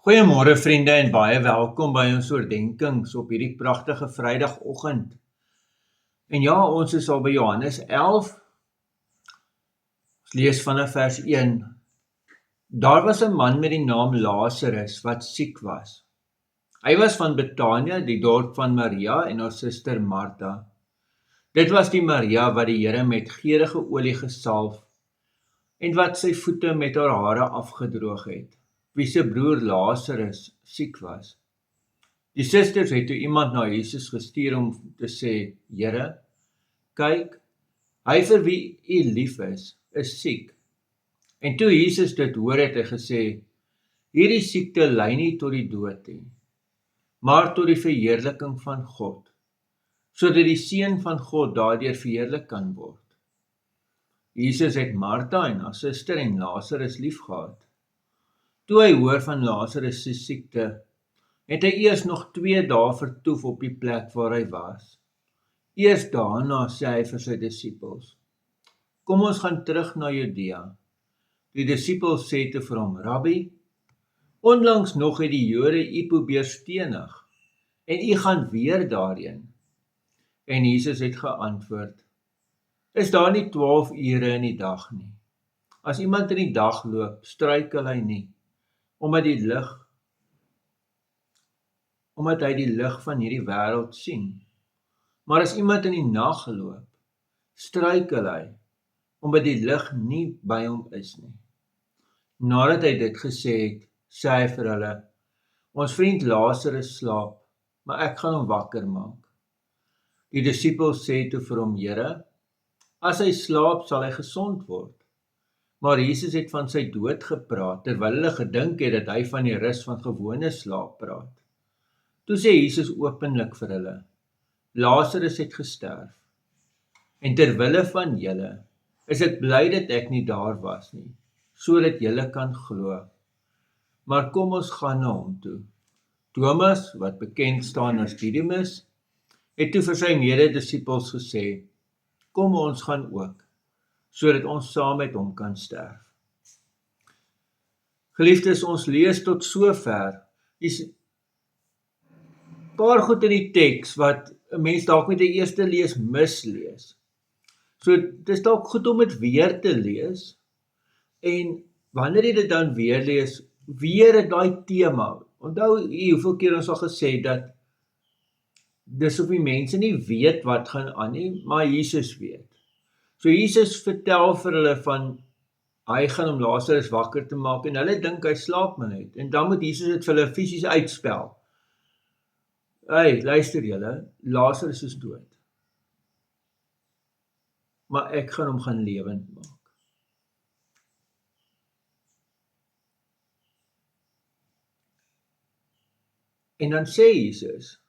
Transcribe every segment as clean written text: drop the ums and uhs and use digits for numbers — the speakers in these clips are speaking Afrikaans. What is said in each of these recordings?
Goeiemôre vriende en baie welkom by ons oordenkings op hierdie pragtige Vrydagoggend. En ja, ons is al by Johannes 11. Ons lees vanaf vers 1. Daar was 'n man met die naam Lazarus wat siek was. Hy was van Betanië, die dorp van Maria en haar suster Martha. Dit was die Maria wat die Here met geurende olie gesalf en wat sy voete met haar hare afgedroog het, wie se broer Lazarus siek was. Die susters het toe iemand na Jesus gestuur om te sê, Here, kyk, hy vir wie u lief is siek. En toe Jesus dit hoor, het hy gesê, hierdie siekte lei nie tot die dood nie, maar tot die verheerliking van God, sodat die Seun van God daardeur verheerlik kan word. Jesus het Martha en haar suster en Lazarus liefgehad. Toe hy hoor van Lazarus se siekte, het hy eers nog 2 dae vertoef op die plek waar hy was. Eers daarna sê hy vir sy disippels, kom ons gaan terug na Judea. Die disippels sê toe vir hom, Rabbi, onlangs nog het die Jode u probeer stenig, en u gaan weer daarheen. En Jesus het geantwoord, is daar nie 12 ure in die dag nie? As iemand in die dag loop, struikel hy nie, omdat hy die lig van hierdie wêreld sien. Maar as iemand in die nag loop, struikel hy, omdat die lig nie by hom is nie. Nadat hy dit gesê het, sê hy vir hulle, ons vriend Lazarus slaap, maar ek gaan hom wakker maak. Die disippels sê toe vir hom, Here, as hy slaap, sal hy gesond word. Maar Jesus het van sy dood gepraat, terwyl hulle gedink het dat hy van die rus van gewone slaap praat. Toe sê Jesus openlik vir hulle, Lazarus het gesterf, en terwille van julle is ek bly dat ek nie daar was nie, sodat julle kan glo. Maar kom ons gaan na hom toe. Thomas, wat bekend staan as Didymus, het toe vir sy mede-disippels gesê, kom ons gaan ook, sodat ons saam met hom kan sterf. Geliefdes, ons lees tot sover. Dis 'n paar goed in die teks wat 'n mens dalk met die eerste lees mislees. So dis dalk goed om dit weer te lees, en wanneer jy dit dan weer lees, weer het daai tema. Onthou hoeveel keer ons al gesê dat dis of die mense nie weet wat gaan aan nie, maar Jesus weet. So Jesus vertel vir hulle van, hy gaan om Lazarus wakker te maak, en hulle dink hy slaap maar net, en dan moet Jesus dit vir hulle fisies uitspel. Hey, luister julle, Lazarus is dood, maar ek gaan hom gaan lewend maak. En dan sê Jesus,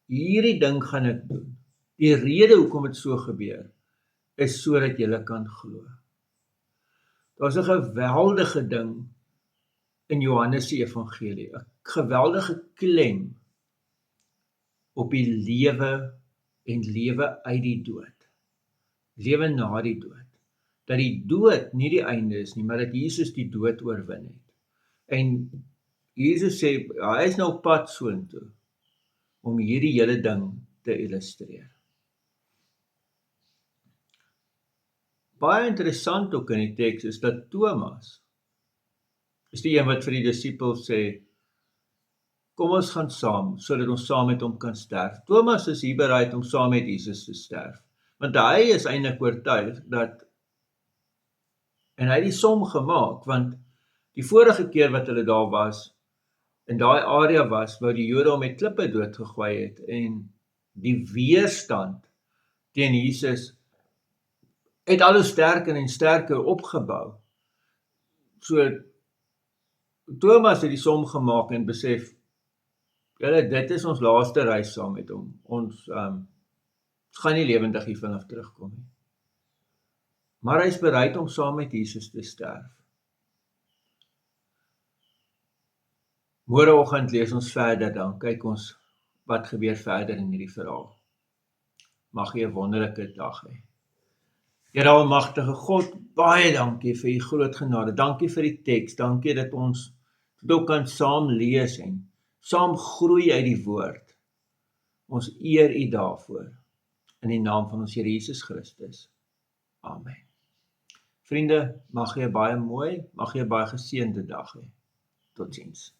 hierdie ding gaan ek doen. Die rede hoekom dit so gebeur, is sodat julle kan glo. Daar's 'n geweldige ding in Johannes se evangelie, 'n geweldige klem op die lewe en lewe uit die dood. Lewe na die dood. Dat die dood nie die einde is nie, maar dat Jesus die dood oorwin het. En Jesus sê, hy is nou op pad soontoe om hierdie hele ding te illustreer. Baie interessant ook in die teks is dat Thomas is die een wat vir die disippels sê, kom ons gaan saam, sodat ons saam met hom kan sterf. Thomas is hier bereid om saam met Jesus te sterf, want hy is eintlik oortuig dat, en hy het die som gemaak, want die vorige keer wat hulle daar was, in daai area was, waar die Jode hom met klippe doodgegooi het, en die weerstand teen Jesus het al hoe sterker en sterker opgebou. So, Thomas het die som gemaak en besef, dit is ons laaste reis saam met hom. Ons gaan nie lewendig hier vanaf terugkom nie. Maar hy is bereid om saam met Jesus te sterf. Môreoggend lees ons verder, dan kyk ons wat gebeur verder in hierdie verhaal. Mag jy 'n wonderlike dag hê. Here almagtige God, baie dankie vir u groot genade. Dankie vir die teks. Dankie dat ons dat ons kan saam lees en saam groei uit die woord. Ons eer U daarvoor, in die naam van ons Here Jesus Christus. Amen. Vriende, mag jy 'n baie mooi, mag jy 'n baie geseënde dag hê. Totsiens.